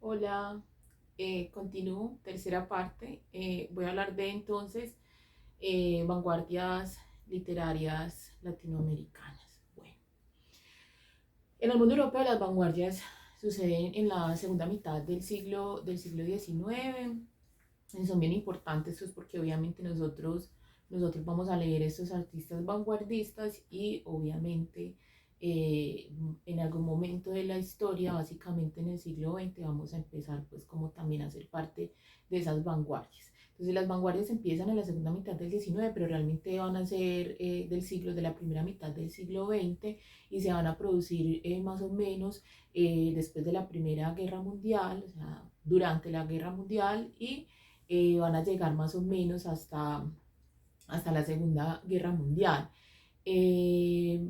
Hola, continúo, tercera parte. Voy a hablar de entonces vanguardias literarias latinoamericanas. Bueno, en el mundo europeo las vanguardias suceden en la segunda mitad del siglo XIX. Son bien importantes pues, porque obviamente nosotros vamos a leer estos artistas vanguardistas y obviamente en algún momento de la historia, básicamente en el siglo XX, vamos a empezar pues como también a ser parte de esas vanguardias. Entonces las vanguardias empiezan en la segunda mitad del XIX, pero realmente van a ser de la primera mitad del siglo XX y se van a producir más o menos después de la Primera Guerra Mundial, o sea, durante la Guerra Mundial y van a llegar más o menos hasta la Segunda Guerra Mundial. Eh,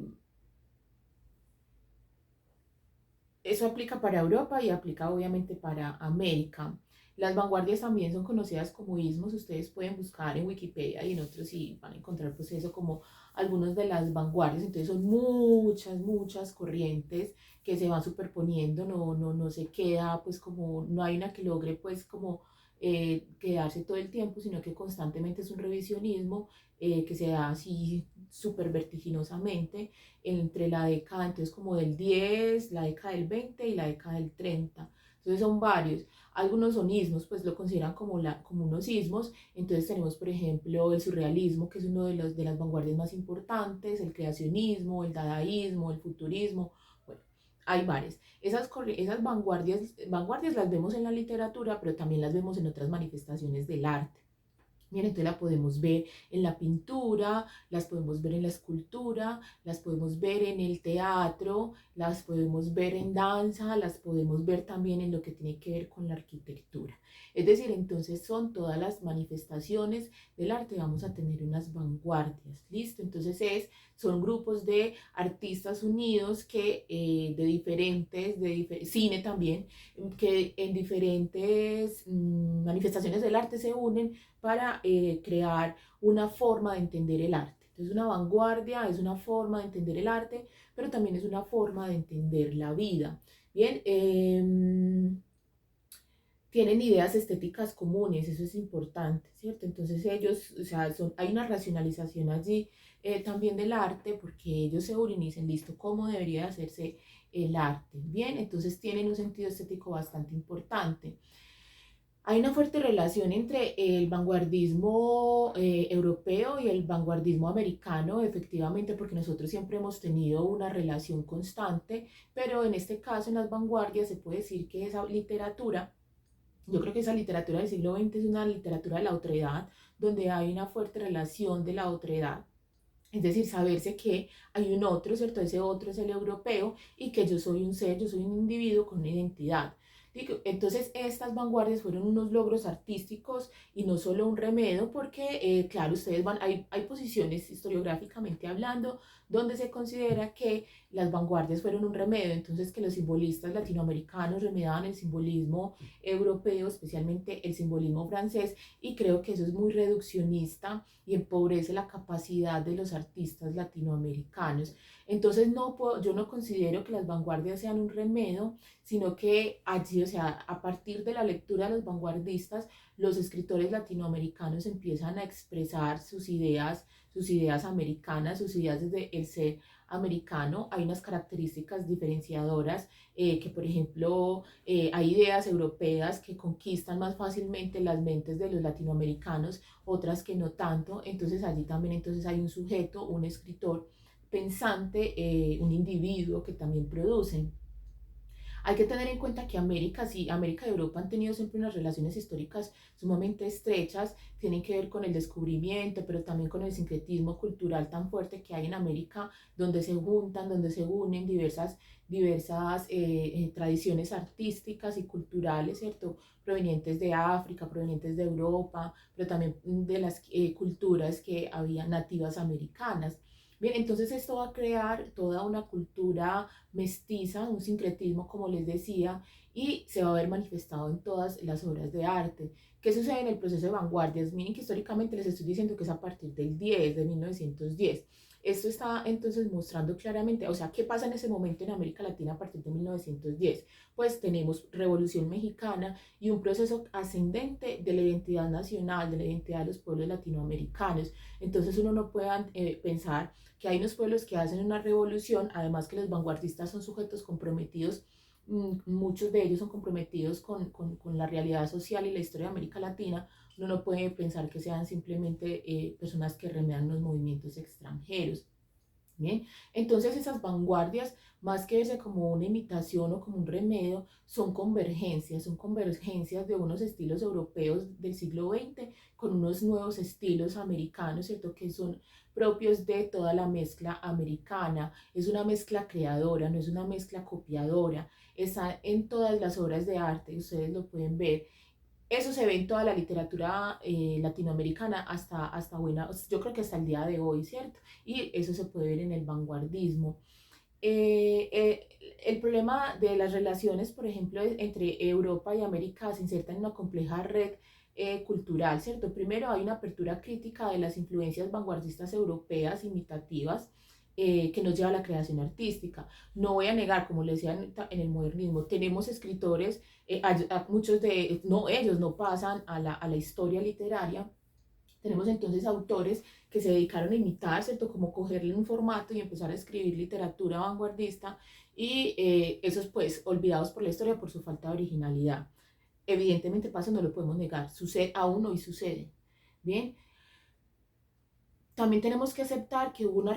Eso aplica para Europa y aplica obviamente para América. Las vanguardias también son conocidas como ismos. Ustedes pueden buscar en Wikipedia y en otros y van a encontrar pues eso como algunas de las vanguardias. Entonces son muchas corrientes que se van superponiendo. No se queda pues como, no hay una que logre pues como quedarse todo el tiempo, sino que constantemente es un revisionismo que se da así súper vertiginosamente entre la década, entonces como del 10, la década del 20 y la década del 30. Entonces son varios. Algunos son ismos, pues lo consideran como unos ismos. Entonces tenemos, por ejemplo, el surrealismo, que es uno de las vanguardias más importantes, el creacionismo, el dadaísmo, el futurismo. Bueno, hay varias. Esas vanguardias las vemos en la literatura, pero también las vemos en otras manifestaciones del arte. Bien, entonces la podemos ver en la pintura, las podemos ver en la escultura, las podemos ver en el teatro, las podemos ver en danza, las podemos ver también en lo que tiene que ver con la arquitectura. Es decir, entonces son todas las manifestaciones del arte, vamos a tener unas vanguardias, ¿listo? Entonces son grupos de artistas unidos que de cine también, que en diferentes manifestaciones del arte se unen para crear una forma de entender el arte. Entonces una vanguardia es una forma de entender el arte, pero también es una forma de entender la vida. Bien, tienen ideas estéticas comunes, eso es importante, ¿cierto? Entonces ellos, o sea, hay una racionalización allí también del arte porque ellos se unen y dicen, listo, ¿cómo debería hacerse el arte? Bien, entonces tienen un sentido estético bastante importante. Hay una fuerte relación entre el vanguardismo europeo y el vanguardismo americano, efectivamente, porque nosotros siempre hemos tenido una relación constante, pero en este caso, en las vanguardias, se puede decir que esa literatura, yo creo que esa literatura del siglo XX es una literatura de la otredad, donde hay una fuerte relación de la otredad. Es decir, saberse que hay un otro, ¿cierto? Ese otro es el europeo y que yo soy un ser, yo soy un individuo con una identidad. Entonces, estas vanguardias fueron unos logros artísticos y no solo un remedio, porque, claro, hay posiciones historiográficamente hablando donde se considera que las vanguardias fueron un remedio, entonces que los simbolistas latinoamericanos remediaban el simbolismo europeo, especialmente el simbolismo francés, y creo que eso es muy reduccionista y empobrece la capacidad de los artistas latinoamericanos. Entonces yo no considero que las vanguardias sean un remedio, sino que allí, o sea, a partir de la lectura de los vanguardistas, los escritores latinoamericanos empiezan a expresar sus ideas americanas, sus ideas desde el ser americano. Hay unas características diferenciadoras que, por ejemplo, hay ideas europeas que conquistan más fácilmente las mentes de los latinoamericanos, otras que no tanto. Entonces allí también entonces hay un sujeto, un escritor pensante, un individuo que también produce. Hay que tener en cuenta que América, sí, América y Europa han tenido siempre unas relaciones históricas sumamente estrechas, tienen que ver con el descubrimiento, pero también con el sincretismo cultural tan fuerte que hay en América, donde se juntan, donde se unen diversas tradiciones artísticas y culturales, ¿cierto? Provenientes de África, provenientes de Europa, pero también de las culturas que había nativas americanas. Bien, entonces esto va a crear toda una cultura mestiza, un sincretismo, como les decía, y se va a ver manifestado en todas las obras de arte. ¿Qué sucede en el proceso de vanguardias? Miren que históricamente les estoy diciendo que es a partir del 10, de 1910. Esto está entonces mostrando claramente, o sea, ¿qué pasa en ese momento en América Latina a partir de 1910? Pues tenemos Revolución Mexicana y un proceso ascendente de la identidad nacional, de la identidad de los pueblos latinoamericanos. Entonces uno no puede pensar que hay unos pueblos que hacen una revolución, además que los vanguardistas son sujetos comprometidos, muchos de ellos son comprometidos con la realidad social y la historia de América Latina. Uno no puede pensar que sean simplemente personas que remedan los movimientos extranjeros. Bien, entonces esas vanguardias, más que verse como una imitación o como un remedio, son convergencias de unos estilos europeos del siglo XX con unos nuevos estilos americanos, ¿cierto? Que son propios de toda la mezcla americana. Es una mezcla creadora, no es una mezcla copiadora. Está en todas las obras de arte, ustedes lo pueden ver. Eso se ve en toda la literatura latinoamericana hasta buena, yo creo que hasta el día de hoy, ¿cierto? Y eso se puede ver en el vanguardismo. El problema de las relaciones, por ejemplo, entre Europa y América se inserta en una compleja red cultural, ¿cierto? Primero hay una apertura crítica de las influencias vanguardistas europeas imitativas que nos lleva a la creación artística. No voy a negar, como le decía en el modernismo, tenemos escritores, muchos de no, ellos no pasan a la historia literaria. Tenemos entonces autores que se dedicaron a imitar, ¿cierto? Como cogerle un formato y empezar a escribir literatura vanguardista y esos pues olvidados por la historia por su falta de originalidad. Evidentemente pasa, no lo podemos negar, sucede, aún hoy sucede. Bien, también tenemos que aceptar que hubo una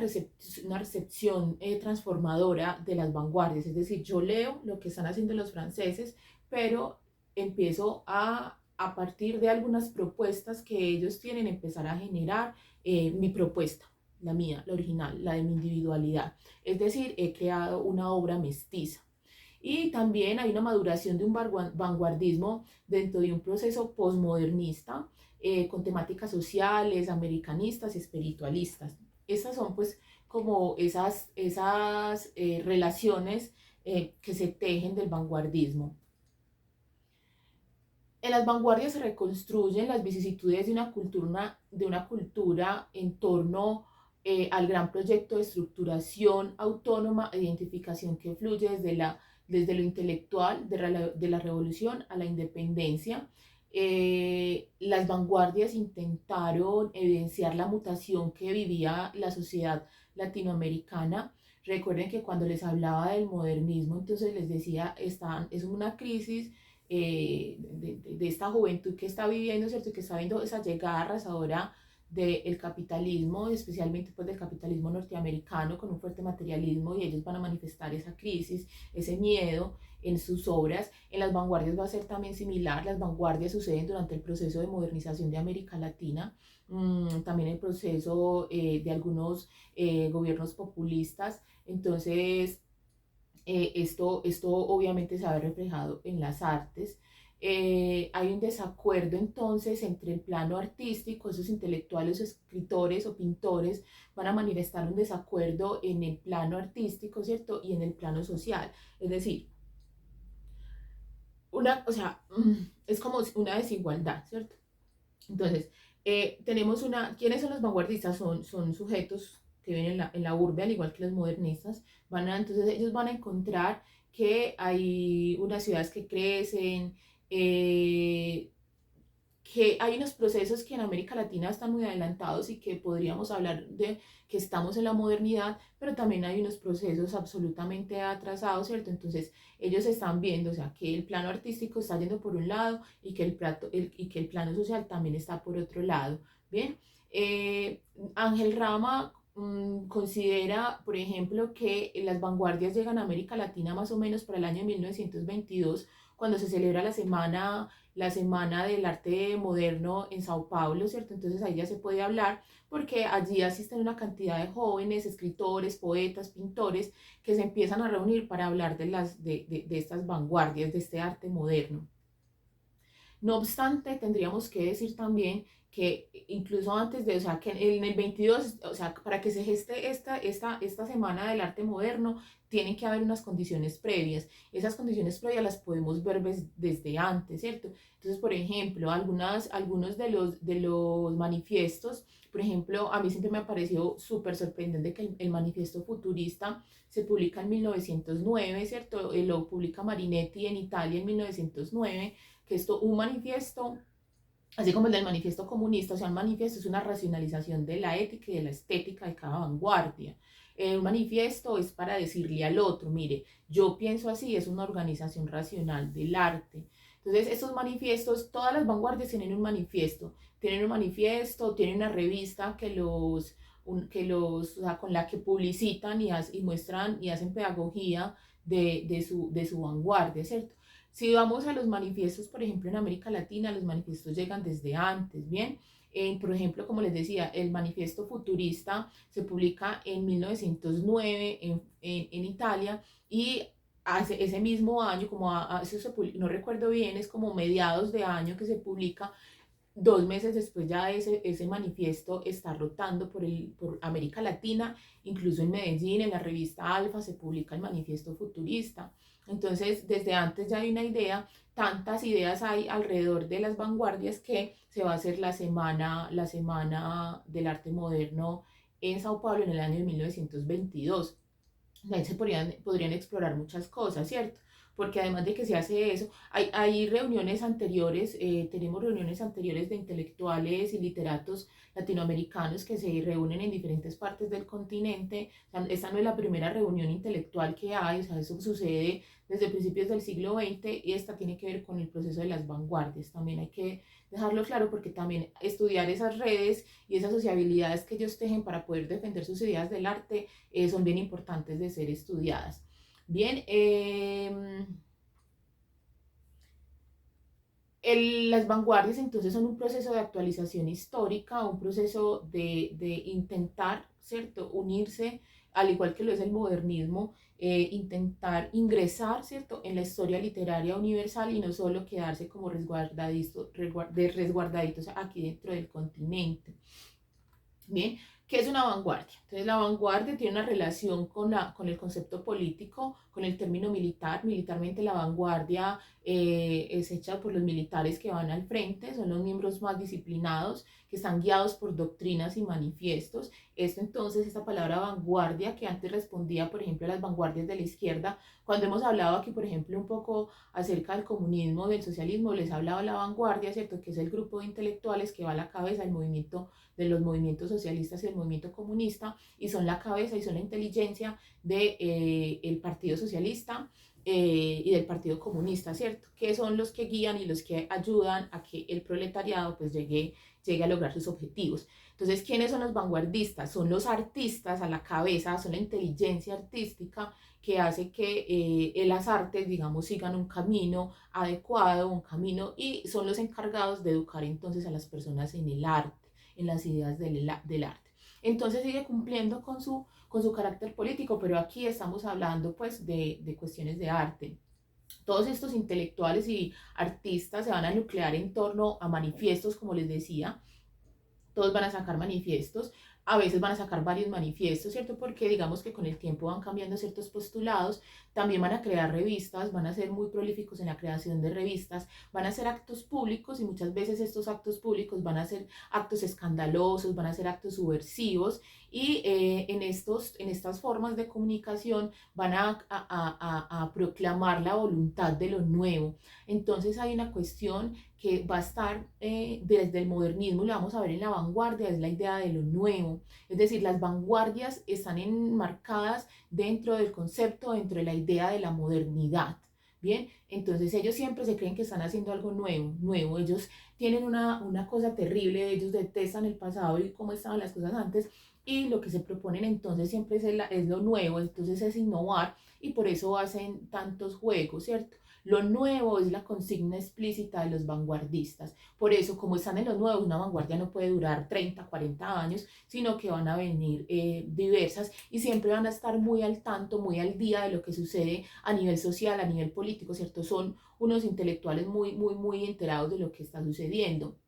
recepción transformadora de las vanguardias, es decir, yo leo lo que están haciendo los franceses, pero empiezo a partir de algunas propuestas que ellos tienen, empezar a generar mi propuesta, la mía, la original, la de mi individualidad. Es decir, he creado una obra mestiza. Y también hay una maduración de un vanguardismo dentro de un proceso posmodernista con temáticas sociales, americanistas y espiritualistas. Estas son pues como esas relaciones que se tejen del vanguardismo. En las vanguardias se reconstruyen las vicisitudes de una cultura en torno al gran proyecto de estructuración autónoma e identificación que fluye desde lo intelectual de la revolución a la independencia. Las vanguardias intentaron evidenciar la mutación que vivía la sociedad latinoamericana. Recuerden que cuando les hablaba del modernismo, entonces les decía, es una crisis de esta juventud que está viviendo, ¿cierto? Que está viendo esa llegada arrasadora del capitalismo, especialmente pues del capitalismo norteamericano con un fuerte materialismo, y ellos van a manifestar esa crisis, ese miedo en sus obras. En las vanguardias va a ser también similar. Las vanguardias suceden durante el proceso de modernización de América Latina, también el proceso de algunos gobiernos populistas. Entonces esto obviamente se ha reflejado en las artes. Hay un desacuerdo entonces entre el plano artístico, esos intelectuales, escritores o pintores van a manifestar un desacuerdo en el plano artístico, ¿cierto? Y en el plano social. Es decir, o sea, es como una desigualdad, ¿cierto? Entonces, ¿quiénes son los vanguardistas? Son sujetos que viven en la urbe, al igual que los modernistas. Entonces, ellos van a encontrar que hay unas ciudades que crecen, eh, que hay unos procesos que en América Latina están muy adelantados y que podríamos hablar de que estamos en la modernidad, pero también hay unos procesos absolutamente atrasados, ¿cierto? Entonces ellos están viendo, o sea, que el plano artístico está yendo por un lado y que y que el plano social también está por otro lado, ¿bien? Ángel Rama considera, por ejemplo, que las vanguardias llegan a América Latina más o menos para el año 1922, cuando se celebra la semana del arte moderno en Sao Paulo, ¿cierto? Entonces ahí ya se puede hablar porque allí asisten una cantidad de jóvenes, escritores, poetas, pintores, que se empiezan a reunir para hablar de estas vanguardias, de este arte moderno. No obstante, tendríamos que decir también que incluso antes de, o sea, que en el 22, o sea, para que se geste esta semana del arte moderno, tienen que haber unas condiciones previas. Esas condiciones previas las podemos ver desde antes, ¿cierto? Entonces, por ejemplo, algunos de los manifiestos, por ejemplo, a mí siempre me ha parecido súper sorprendente que el manifiesto futurista se publica en 1909, ¿cierto? Lo publica Marinetti en Italia en 1909, que esto, un manifiesto, así como el del manifiesto comunista, o sea, un manifiesto es una racionalización de la ética y de la estética de cada vanguardia. Un manifiesto es para decirle al otro, mire, yo pienso así, es una organización racional del arte. Entonces, estos manifiestos, todas las vanguardias tienen un manifiesto, tienen una revista o sea, con la que publicitan y muestran y hacen pedagogía de su vanguardia, ¿cierto? Si vamos a los manifiestos, por ejemplo, en América Latina, los manifiestos llegan desde antes, ¿bien? Por ejemplo, como les decía, el manifiesto futurista se publica en 1909 en Italia y hace ese mismo año, no recuerdo bien, es como mediados de año que se publica. 2 meses después ya ese manifiesto está rotando por América Latina, incluso en Medellín, en la revista Alfa, se publica el manifiesto futurista. Entonces, desde antes ya hay una idea, tantas ideas hay alrededor de las vanguardias que se va a hacer la semana del arte moderno en Sao Paulo en el año de 1922. Ahí podrían explorar muchas cosas, ¿cierto? Porque además de que se hace eso, hay reuniones anteriores, tenemos reuniones anteriores de intelectuales y literatos latinoamericanos que se reúnen en diferentes partes del continente. O sea, esta no es la primera reunión intelectual que hay, o sea, eso sucede desde principios del siglo XX y esta tiene que ver con el proceso de las vanguardias. También hay que dejarlo claro porque también estudiar esas redes y esas sociabilidades que ellos tejen para poder defender sus ideas del arte son bien importantes de ser estudiadas. Bien, las vanguardias entonces son un proceso de actualización histórica, un proceso de intentar, ¿cierto?, unirse, al igual que lo es el modernismo, intentar ingresar, ¿cierto?, en la historia literaria universal y no solo quedarse como resguardaditos aquí dentro del continente. Bien, ¿qué es una vanguardia? Entonces, la vanguardia tiene una relación con el concepto político, con el término militar. Militarmente, la vanguardia es hecha por los militares que van al frente, son los miembros más disciplinados, que están guiados por doctrinas y manifiestos. Esto entonces, esta palabra vanguardia, que antes respondía, por ejemplo, a las vanguardias de la izquierda, cuando hemos hablado aquí, por ejemplo, un poco acerca del comunismo, del socialismo, les hablaba de la vanguardia, ¿cierto? Que es el grupo de intelectuales que va a la cabeza del movimiento de los movimientos socialistas y el movimiento comunista, y son la cabeza y son la inteligencia del Partido Socialista y del Partido Comunista, ¿cierto? Que son los que guían y los que ayudan a que el proletariado pues llegue a lograr sus objetivos. Entonces, ¿quiénes son los vanguardistas? Son los artistas a la cabeza, son la inteligencia artística que hace que las artes, digamos, sigan un camino adecuado, un camino, y son los encargados de educar entonces a las personas en el arte, en las ideas del arte. Entonces sigue cumpliendo con su carácter político, pero aquí estamos hablando pues de cuestiones de arte. Todos estos intelectuales y artistas se van a nuclear en torno a manifiestos, como les decía. Todos van a sacar manifiestos, a veces van a sacar varios manifiestos, ¿cierto? Porque digamos que con el tiempo van cambiando ciertos postulados, también van a crear revistas, van a ser muy prolíficos en la creación de revistas, van a hacer actos públicos y muchas veces estos actos públicos van a ser actos escandalosos, van a ser actos subversivos y en estas formas de comunicación van a proclamar la voluntad de lo nuevo. Entonces hay una cuestión que va a estar desde el modernismo, lo vamos a ver en la vanguardia, es la idea de lo nuevo. Es decir, las vanguardias están enmarcadas dentro del concepto, dentro de la idea de la modernidad. Bien, entonces ellos siempre se creen que están haciendo algo nuevo. Ellos tienen una cosa terrible, ellos detestan el pasado y cómo estaban las cosas antes, y lo que se proponen entonces siempre es lo nuevo, entonces es innovar, y por eso hacen tantos juegos, ¿cierto? Lo nuevo es la consigna explícita de los vanguardistas. Por eso, como están en lo nuevo, una vanguardia no puede durar 30, 40 años, sino que van a venir diversas y siempre van a estar muy al tanto, muy al día de lo que sucede a nivel social, a nivel político, ¿cierto? Son unos intelectuales muy, muy, muy enterados de lo que está sucediendo.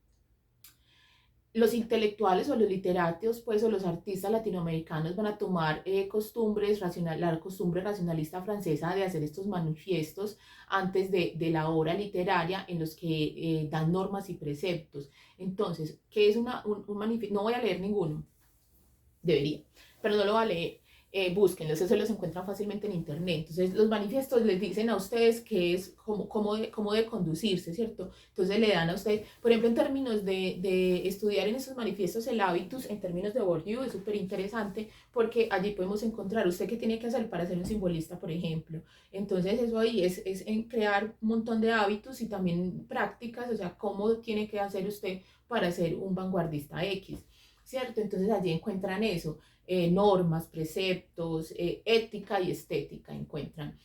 los intelectuales o los literatos, pues, o los artistas latinoamericanos van a tomar la costumbre racionalista francesa de hacer estos manifiestos antes de la obra literaria en los que dan normas y preceptos. Entonces, ¿qué es un manifiesto? No voy a leer ninguno, debería, pero no lo va a leer. Búsquenlos, eso se los encuentran fácilmente en internet. Entonces, los manifiestos les dicen a ustedes qué es, cómo de conducirse, ¿cierto? Entonces, le dan a ustedes, por ejemplo, en términos de estudiar en esos manifiestos el hábitus, en términos de Bourdieu, es súper interesante porque allí podemos encontrar usted qué tiene que hacer para ser un simbolista, por ejemplo. Entonces, eso ahí es en crear un montón de hábitos y también prácticas, o sea, cómo tiene que hacer usted para ser un vanguardista X. ¿Cierto? Entonces allí encuentran eso, normas, preceptos, ética y estética encuentran.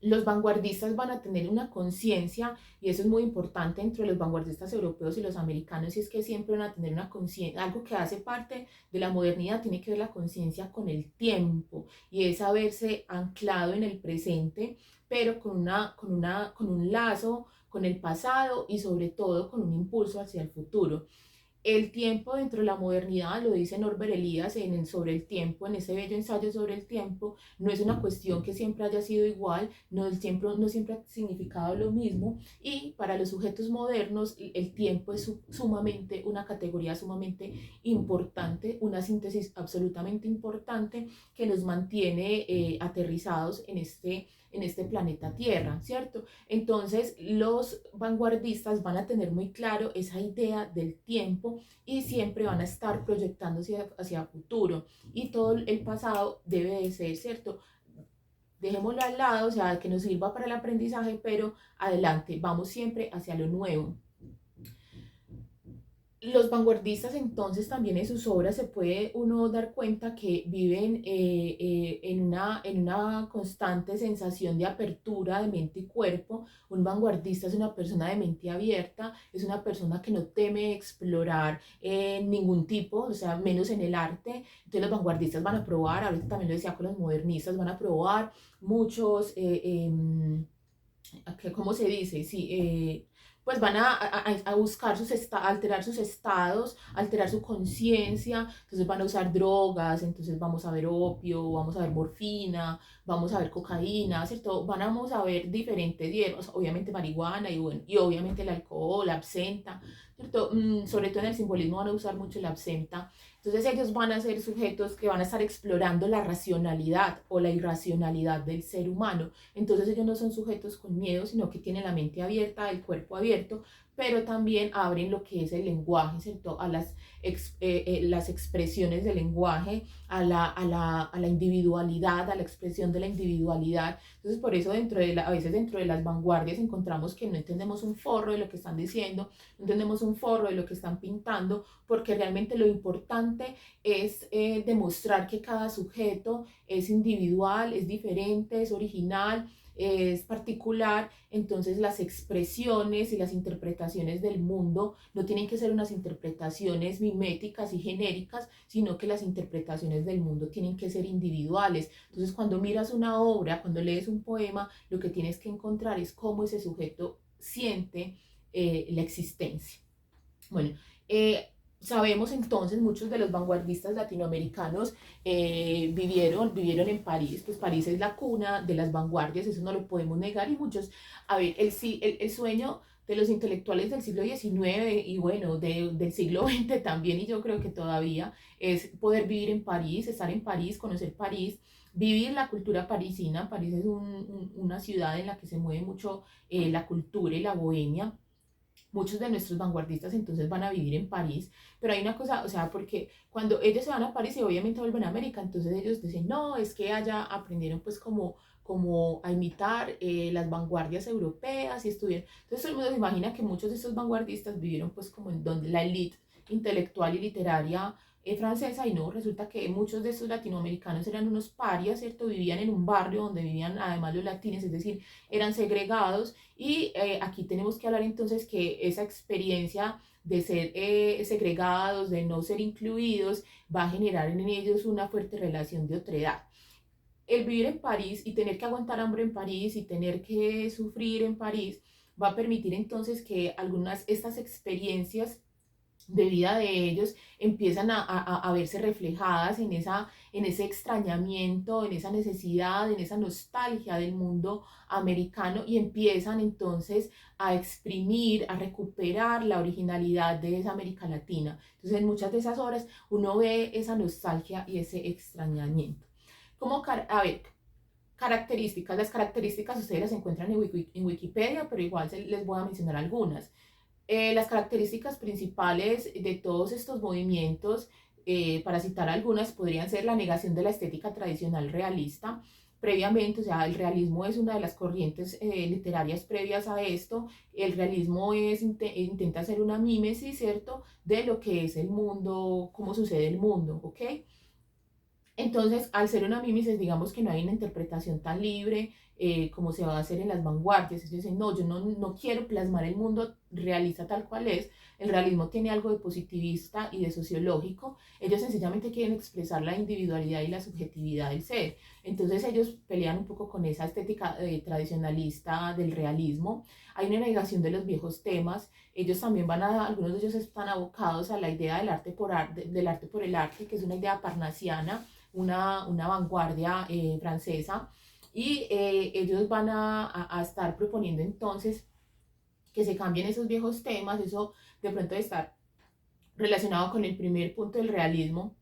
Los vanguardistas van a tener una conciencia, y eso es muy importante entre los vanguardistas europeos y los americanos, y es que siempre van a tener una conciencia, algo que hace parte de la modernidad, tiene que ver la conciencia con el tiempo, y es haberse anclado en el presente, pero con un lazo con el pasado y sobre todo con un impulso hacia el futuro. El tiempo dentro de la modernidad, lo dice Norbert Elias sobre el tiempo, en ese bello ensayo sobre el tiempo, no es una cuestión que siempre haya sido igual, no siempre ha significado lo mismo, y para los sujetos modernos el tiempo es sumamente, una categoría sumamente importante, una síntesis absolutamente importante que nos mantiene aterrizados en este planeta Tierra, ¿cierto? Entonces, los vanguardistas van a tener muy claro esa idea del tiempo y siempre van a estar proyectándose hacia futuro. Y todo el pasado debe de ser, ¿cierto? Dejémoslo al lado, o sea, que nos sirva para el aprendizaje, pero adelante, vamos siempre hacia lo nuevo. Los vanguardistas entonces también en sus obras se puede uno dar cuenta que viven en una constante sensación de apertura de mente y cuerpo. Un vanguardista es una persona de mente abierta, es una persona que no teme explorar ningún tipo, o sea, menos en el arte. Entonces los vanguardistas van a probar, ahorita también lo decía con los modernistas, van a probar muchos... ¿cómo se dice? Sí, pues van a buscar alterar sus estados, alterar su conciencia, entonces van a usar drogas, entonces vamos a ver opio, vamos a ver morfina, vamos a ver cocaína, ¿cierto? Vamos a ver diferentes hierbas, obviamente marihuana y, bueno, y obviamente el alcohol, la absenta, ¿cierto? Sobre todo en el simbolismo van a usar mucho la absenta. Entonces ellos van a ser sujetos que van a estar explorando la racionalidad o la irracionalidad del ser humano. Entonces ellos no son sujetos con miedo, sino que tienen la mente abierta, el cuerpo abierto, pero también abren lo que es el lenguaje, ¿cierto? A las expresiones del lenguaje, a la individualidad, a la expresión de la individualidad. Entonces por eso a veces dentro de las vanguardias encontramos que no entendemos un forro de lo que están diciendo, no entendemos un forro de lo que están pintando, porque realmente lo importante es demostrar que cada sujeto es individual, es diferente, es original, es particular. Entonces las expresiones y las interpretaciones del mundo no tienen que ser unas interpretaciones miméticas y genéricas, sino que las interpretaciones del mundo tienen que ser individuales. Entonces cuando miras una obra, cuando lees un poema, lo que tienes que encontrar es cómo ese sujeto siente la existencia. Bueno, sabemos entonces, muchos de los vanguardistas latinoamericanos vivieron en París, pues París es la cuna de las vanguardias, eso no lo podemos negar, y muchos, a ver, el sueño de los intelectuales del siglo XIX y bueno, del siglo XX también, y yo creo que todavía, es poder vivir en París, estar en París, conocer París, vivir la cultura parisina. París es una ciudad en la que se mueve mucho la cultura y la bohemia. Muchos de nuestros vanguardistas entonces van a vivir en París, pero hay una cosa, o sea, porque cuando ellos se van a París y obviamente vuelven a América, entonces ellos dicen, no, es que allá aprendieron pues como a imitar las vanguardias europeas y estuvieron. Entonces todo el mundo se imagina que muchos de estos vanguardistas vivieron pues como en donde la élite intelectual y literaria francesa, y no, resulta que muchos de estos latinoamericanos eran unos parias, ¿cierto? Vivían en un barrio donde vivían además los latines, es decir, eran segregados. Y aquí tenemos que hablar entonces que esa experiencia de ser segregados, de no ser incluidos, va a generar en ellos una fuerte relación de otredad. El vivir en París y tener que aguantar hambre en París y tener que sufrir en París va a permitir entonces que algunas estas experiencias de vida de ellos empiezan a verse reflejadas en ese extrañamiento, en esa necesidad, en esa nostalgia del mundo americano y empiezan entonces a exprimir, a recuperar la originalidad de esa América Latina. Entonces en muchas de esas obras uno ve esa nostalgia y ese extrañamiento. Como, a ver, características. Las características ustedes las encuentran en Wikipedia, pero igual les voy a mencionar algunas. Las características principales de todos estos movimientos, para citar algunas, podrían ser la negación de la estética tradicional realista. Previamente, o sea, el realismo es una de las corrientes literarias previas a esto. El realismo intenta hacer una mímesis, ¿cierto?, de lo que es el mundo, cómo sucede el mundo, ¿ok? Entonces, al ser una mimesis, digamos que no hay una interpretación tan libre como se va a hacer en las vanguardias. Ellos dicen, no, yo no quiero plasmar el mundo realista tal cual es. El realismo tiene algo de positivista y de sociológico. Ellos sencillamente quieren expresar la individualidad y la subjetividad del ser. Entonces, ellos pelean un poco con esa estética tradicionalista del realismo. Hay una negación de los viejos temas. Ellos también algunos de ellos están abocados a la idea del arte del arte por el arte, que es una idea parnasiana, una vanguardia francesa, y ellos van a estar proponiendo entonces que se cambien esos viejos temas, eso de pronto de estar relacionado con el primer punto del realismo,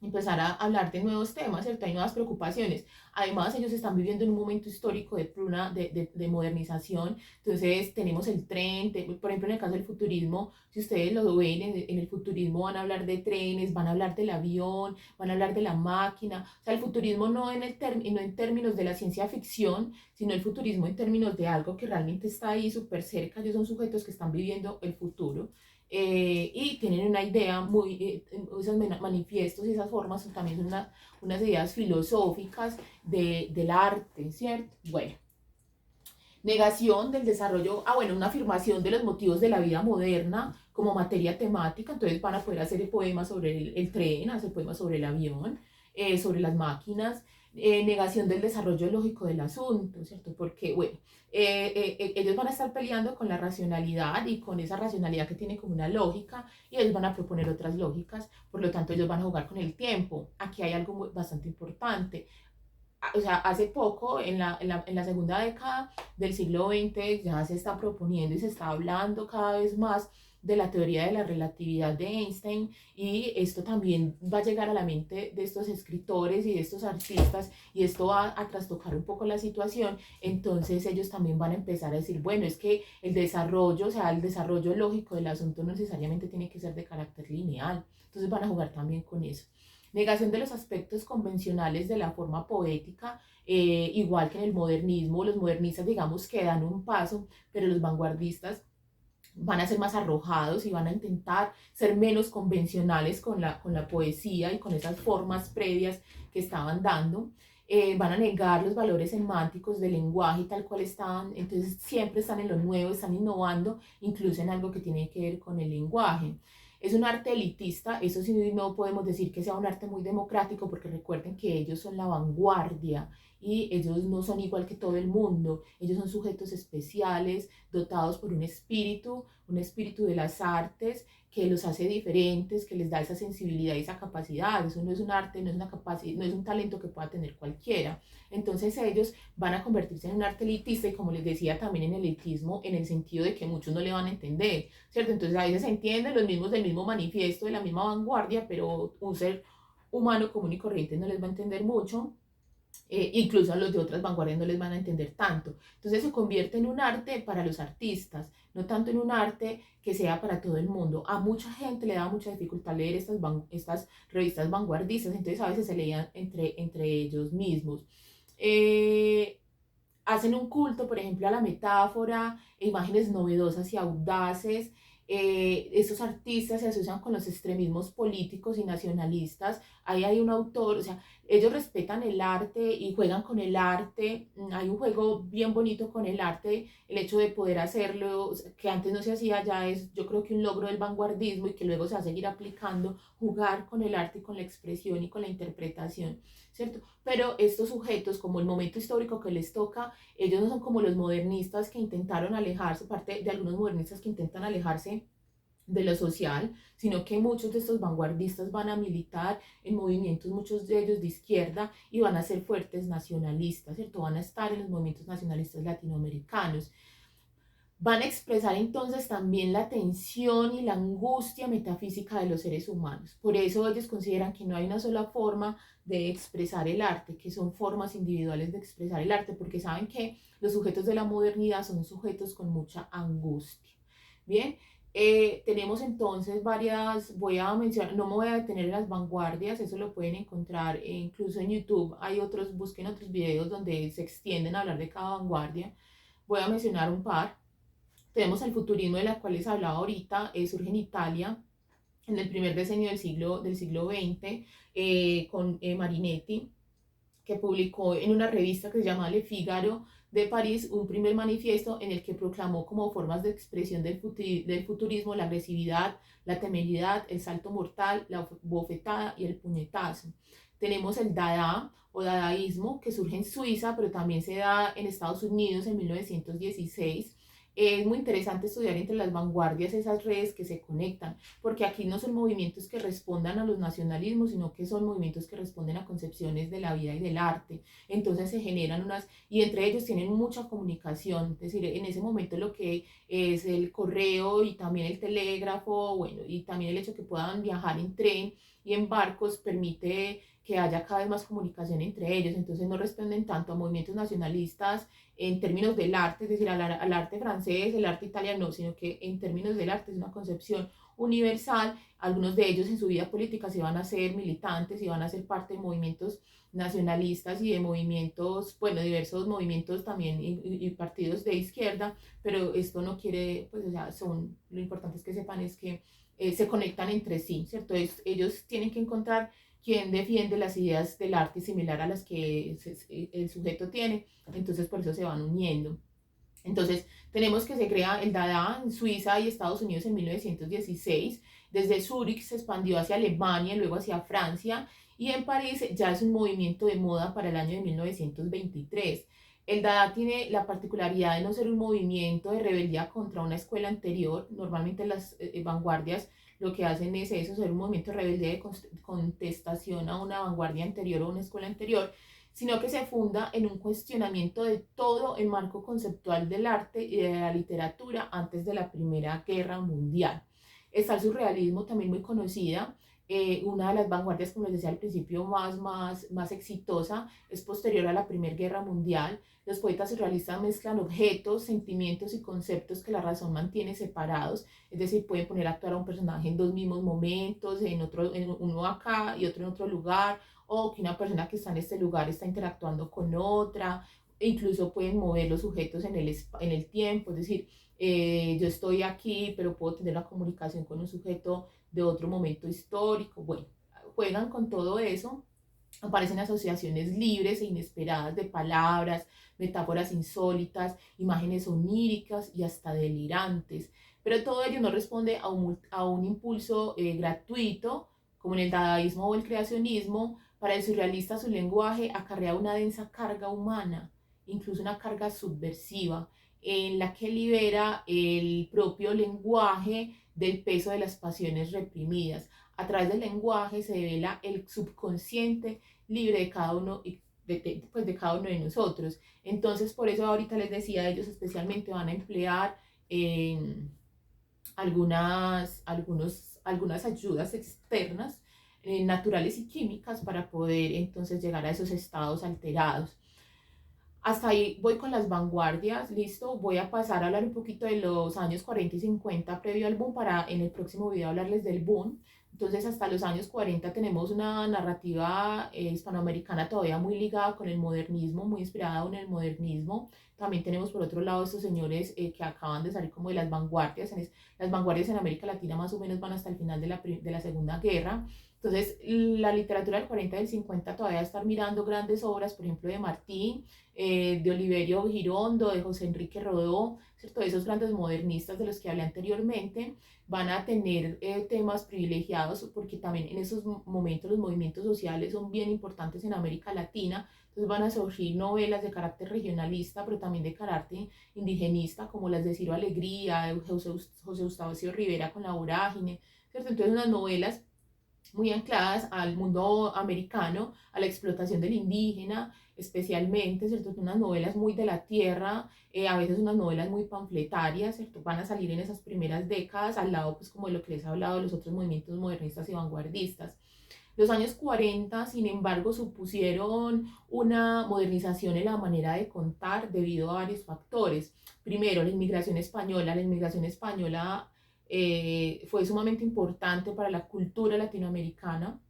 empezar a hablar de nuevos temas, ¿cierto? Hay nuevas preocupaciones. Además, ellos están viviendo en un momento histórico de modernización. Entonces, tenemos el tren, por ejemplo, en el caso del futurismo, si ustedes lo ven, en el futurismo van a hablar de trenes, van a hablar del avión, van a hablar de la máquina. O sea, el futurismo no no en términos de la ciencia ficción, sino el futurismo en términos de algo que realmente está ahí súper cerca. Ellos son sujetos que están viviendo el futuro. Y tienen una idea esos manifiestos y esas formas también son unas ideas filosóficas del arte, ¿cierto? Bueno, negación del desarrollo, bueno, una afirmación de los motivos de la vida moderna como materia temática. Entonces van a poder hacer poemas sobre el tren, hacer poemas sobre el avión, sobre las máquinas. Negación del desarrollo lógico del asunto, ¿cierto? Porque, bueno, ellos van a estar peleando con la racionalidad y con esa racionalidad que tiene como una lógica, y ellos van a proponer otras lógicas. Por lo tanto, ellos van a jugar con el tiempo. Aquí hay algo bastante importante. O sea, hace poco, en la segunda década del siglo XX, ya se está proponiendo y se está hablando cada vez más de la teoría de la relatividad de Einstein, y esto también va a llegar a la mente de estos escritores y de estos artistas, y esto va a trastocar un poco la situación. Entonces ellos también van a empezar a decir, bueno, es que el desarrollo, o sea, el desarrollo lógico del asunto no necesariamente tiene que ser de carácter lineal. Entonces van a jugar también con eso. Negación de los aspectos convencionales de la forma poética, igual que en el modernismo. Los modernistas, digamos, que dan un paso, pero los vanguardistas van a ser más arrojados y van a intentar ser menos convencionales con la poesía y con esas formas previas que estaban dando. Van a negar los valores semánticos del lenguaje tal cual están. Entonces siempre están en lo nuevo, están innovando, incluso en algo que tiene que ver con el lenguaje. Es un arte elitista, eso sí no podemos decir que sea un arte muy democrático, porque recuerden que ellos son la vanguardia y ellos no son igual que todo el mundo. Ellos son sujetos especiales, dotados por un espíritu de las artes que los hace diferentes, que les da esa sensibilidad y esa capacidad. Eso no es un arte, no es una capacidad, no es un talento que pueda tener cualquiera. Entonces ellos van a convertirse en un arte elitista, y como les decía, también en elitismo, en el sentido de que muchos no le van a entender, ¿cierto? Entonces a veces se entienden los mismos del mismo manifiesto, de la misma vanguardia, pero un ser humano común y corriente no les va a entender mucho. Incluso a los de otras vanguardias no les van a entender tanto. Entonces se convierte en un arte para los artistas, no tanto en un arte que sea para todo el mundo. A mucha gente le da mucha dificultad leer estas revistas vanguardistas, entonces a veces se leían entre ellos mismos. Hacen un culto, por ejemplo, a la metáfora, imágenes novedosas y audaces. Esos artistas se asocian con los extremismos políticos y nacionalistas. Ahí hay un autor, o sea, ellos respetan el arte y juegan con el arte. Hay un juego bien bonito con el arte, el hecho de poder hacerlo, o sea, que antes no se hacía, ya es, yo creo que un logro del vanguardismo, y que luego se va a seguir aplicando, jugar con el arte y con la expresión y con la interpretación, ¿cierto? Pero estos sujetos, como el momento histórico que les toca, ellos no son como los modernistas que intentaron alejarse, parte de algunos modernistas que intentan alejarse de lo social, sino que muchos de estos vanguardistas van a militar en movimientos, muchos de ellos de izquierda, y van a ser fuertes nacionalistas, ¿cierto? Van a estar en los movimientos nacionalistas latinoamericanos. Van a expresar entonces también la tensión y la angustia metafísica de los seres humanos. Por eso ellos consideran que no hay una sola forma de expresar el arte, que son formas individuales de expresar el arte, porque saben que los sujetos de la modernidad son sujetos con mucha angustia. Bien, tenemos entonces varias, voy a mencionar, no me voy a detener en las vanguardias, eso lo pueden encontrar incluso en YouTube, hay otros, busquen otros videos donde se extienden a hablar de cada vanguardia. Voy a mencionar un par. Tenemos el futurismo de la cual les hablaba ahorita, surge en Italia en el primer decenio del siglo XX, con Marinetti, que publicó en una revista que se llama Le Figaro de París un primer manifiesto en el que proclamó como formas de expresión del futurismo la agresividad, la temeridad, el salto mortal, la bofetada y el puñetazo. Tenemos el Dada o Dadaísmo, que surge en Suiza, pero también se da en Estados Unidos en 1916. Es muy interesante estudiar entre las vanguardias esas redes que se conectan, porque aquí no son movimientos que respondan a los nacionalismos, sino que son movimientos que responden a concepciones de la vida y del arte. Entonces se generan unas, y entre ellos tienen mucha comunicación, es decir, en ese momento lo que es el correo y también el telégrafo, bueno, y también el hecho que puedan viajar en tren y en barcos permite que haya cada vez más comunicación entre ellos, entonces no responden tanto a movimientos nacionalistas en términos del arte, es decir, al arte francés, el arte italiano, sino que en términos del arte es una concepción universal. Algunos de ellos en su vida política se van a ser militantes y van a ser parte de movimientos nacionalistas y de movimientos, bueno, diversos movimientos también y partidos de izquierda, pero esto no quiere, pues, o sea, lo importante es que sepan es que se conectan entre sí, ¿cierto? Ellos tienen que encontrar quién defiende las ideas del arte similar a las que el sujeto tiene, entonces por eso se van uniendo. Entonces, tenemos que se crea el Dada en Suiza y Estados Unidos en 1916. Desde Zúrich se expandió hacia Alemania, luego hacia Francia, y en París ya es un movimiento de moda para el año de 1923. El Dada tiene la particularidad de no ser un movimiento de rebeldía contra una escuela anterior. Normalmente las vanguardias lo que hacen es eso, ser un movimiento de rebeldía de contestación a una vanguardia anterior o una escuela anterior, sino que se funda en un cuestionamiento de todo el marco conceptual del arte y de la literatura antes de la Primera Guerra Mundial. Está el surrealismo, también muy conocida. Una de las vanguardias, como les decía al principio, más exitosa, es posterior a la Primera Guerra Mundial. Los poetas surrealistas mezclan objetos, sentimientos y conceptos que la razón mantiene separados, es decir, pueden poner a actuar a un personaje en dos mismos momentos, uno acá y otro en otro lugar, o que una persona que está en este lugar está interactuando con otra, e incluso pueden mover los sujetos en el tiempo, es decir, yo estoy aquí, pero puedo tener una comunicación con un sujeto de otro momento histórico. Bueno, juegan con todo eso. Aparecen asociaciones libres e inesperadas de palabras, metáforas insólitas, imágenes oníricas y hasta delirantes. Pero todo ello no responde a un impulso gratuito, como en el dadaísmo o el creacionismo. Para el surrealista su lenguaje acarrea una densa carga humana, incluso una carga subversiva, en la que libera el propio lenguaje del peso de las pasiones reprimidas. A través del lenguaje se devela el subconsciente libre de cada uno pues de cada uno de nosotros. Entonces, por eso ahorita les decía, ellos especialmente van a emplear eh, algunas ayudas externas, naturales y químicas, para poder entonces llegar a esos estados alterados. Hasta ahí voy con las vanguardias, listo. Voy a pasar a hablar un poquito de los años 40 y 50 previo al boom para en el próximo video hablarles del boom. Entonces hasta los años 40 tenemos una narrativa hispanoamericana todavía muy ligada con el modernismo, muy inspirada en el modernismo. También tenemos por otro lado estos señores que acaban de salir como de las vanguardias. Las vanguardias en América Latina más o menos van hasta el final de la Segunda Guerra. Entonces, la literatura del 40 y del 50 todavía estar mirando grandes obras, por ejemplo, de Martín, de Oliverio Girondo, de José Enrique Rodó, ¿cierto? Esos grandes modernistas de los que hablé anteriormente, van a tener temas privilegiados porque también en esos momentos los movimientos sociales son bien importantes en América Latina. Entonces van a surgir novelas de carácter regionalista, pero también de carácter indigenista, como las de Ciro Alegría, de José Eustacio Rivera con La Vorágine, ¿cierto? Entonces unas novelas muy ancladas al mundo americano, a la explotación del indígena, especialmente, ¿cierto? Unas novelas muy de la tierra, a veces unas novelas muy panfletarias, ¿cierto? Van a salir en esas primeras décadas, al lado, pues, como de lo que les he hablado, de los otros movimientos modernistas y vanguardistas. Los años 40, sin embargo, supusieron una modernización en la manera de contar debido a varios factores. Primero, la inmigración española. La inmigración española fue sumamente importante para la cultura latinoamericana.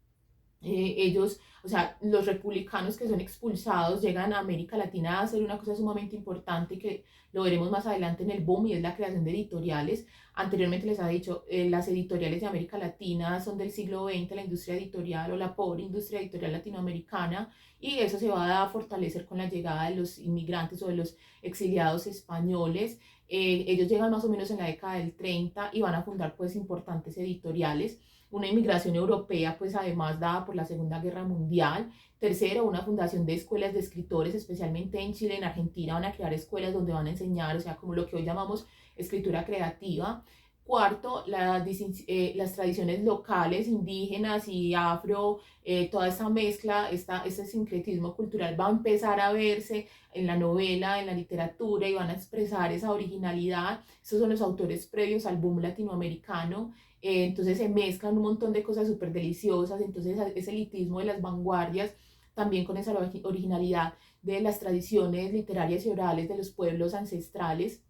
Ellos, o sea, los republicanos que son expulsados llegan a América Latina a hacer una cosa sumamente importante que lo veremos más adelante en el boom y es la creación de editoriales. Anteriormente les había dicho, las editoriales de América Latina son del siglo XX, la industria editorial o la pobre industria editorial latinoamericana, y eso se va a fortalecer con la llegada de los inmigrantes o de los exiliados españoles. Ellos llegan más o menos en la década del 30 y van a fundar pues importantes editoriales, una inmigración europea, pues además dada por la Segunda Guerra Mundial. Tercero, una fundación de escuelas de escritores, especialmente en Chile, en Argentina, van a crear escuelas donde van a enseñar, o sea, como lo que hoy llamamos escritura creativa. Cuarto, las tradiciones locales, indígenas y afro, toda esa mezcla, ese sincretismo cultural va a empezar a verse en la novela, en la literatura, y van a expresar esa originalidad. Estos son los autores previos al boom latinoamericano. Entonces se mezclan un montón de cosas súper deliciosas, entonces ese elitismo de las vanguardias, también con esa originalidad de las tradiciones literarias y orales de los pueblos ancestrales.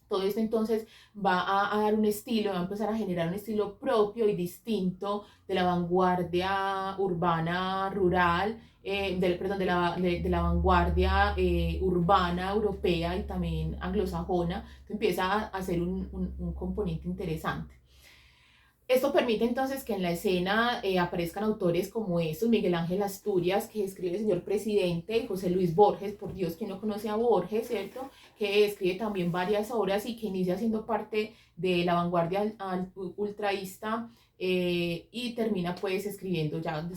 Todo esto entonces va a dar un estilo, va a empezar a generar un estilo propio y distinto de la vanguardia urbana rural, perdón, de la vanguardia urbana europea y también anglosajona. Entonces empieza a ser un componente interesante. Esto permite entonces que en la escena aparezcan autores como estos: Miguel Ángel Asturias, que escribe El Señor Presidente, y José Luis Borges, por Dios, quien no conoce a Borges, ¿cierto? Que escribe también varias obras y que inicia siendo parte de la vanguardia ultraísta, y termina pues escribiendo ya,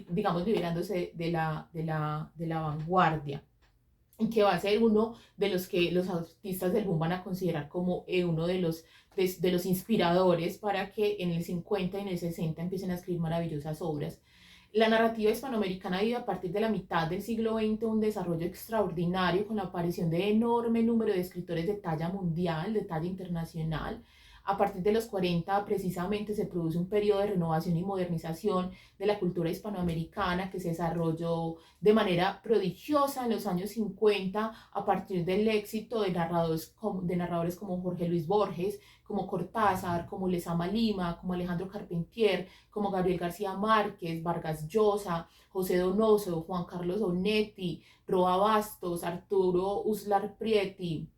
digamos, liberándose de la vanguardia, y que va a ser uno de los que los artistas del boom van a considerar como uno de los inspiradores para que en el 50 y en el 60 empiecen a escribir maravillosas obras. La narrativa hispanoamericana vive a partir de la mitad del siglo XX un desarrollo extraordinario con la aparición de enorme número de escritores de talla mundial, de talla internacional. A partir de los 40 precisamente se produce un periodo de renovación y modernización de la cultura hispanoamericana que se desarrolló de manera prodigiosa en los años 50 a partir del éxito de narradores como Jorge Luis Borges, como Cortázar, como Lezama Lima, como Alejandro Carpentier, como Gabriel García Márquez, Vargas Llosa, José Donoso, Juan Carlos Onetti, Roa Bastos, Arturo Uslar Prieto,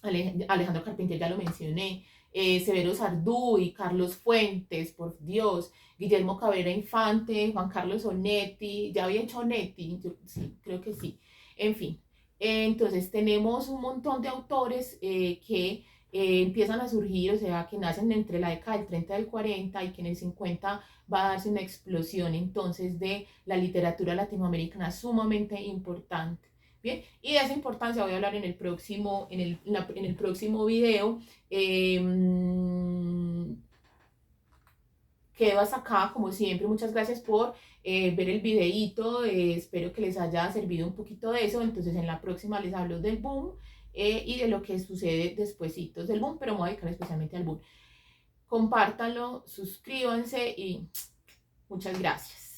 Alejandro Carpentier ya lo mencioné, Severo Sarduy, Carlos Fuentes, por Dios, Guillermo Cabrera Infante, Juan Carlos Onetti, ya había hecho Onetti, sí, creo que sí, en fin. Entonces tenemos un montón de autores que empiezan a surgir, o sea, que nacen entre la década del 30 y del 40, y que en el 50 va a darse una explosión entonces de la literatura latinoamericana sumamente importante. Bien, y de esa importancia voy a hablar en el próximo video. Eh, Quedo hasta acá, como siempre, muchas gracias por ver el videíto, espero que les haya servido un poquito de eso. Entonces en la próxima les hablo del boom, y de lo que sucede despuesitos del boom, pero me voy a dedicar especialmente al boom. Compártanlo, suscríbanse y muchas gracias.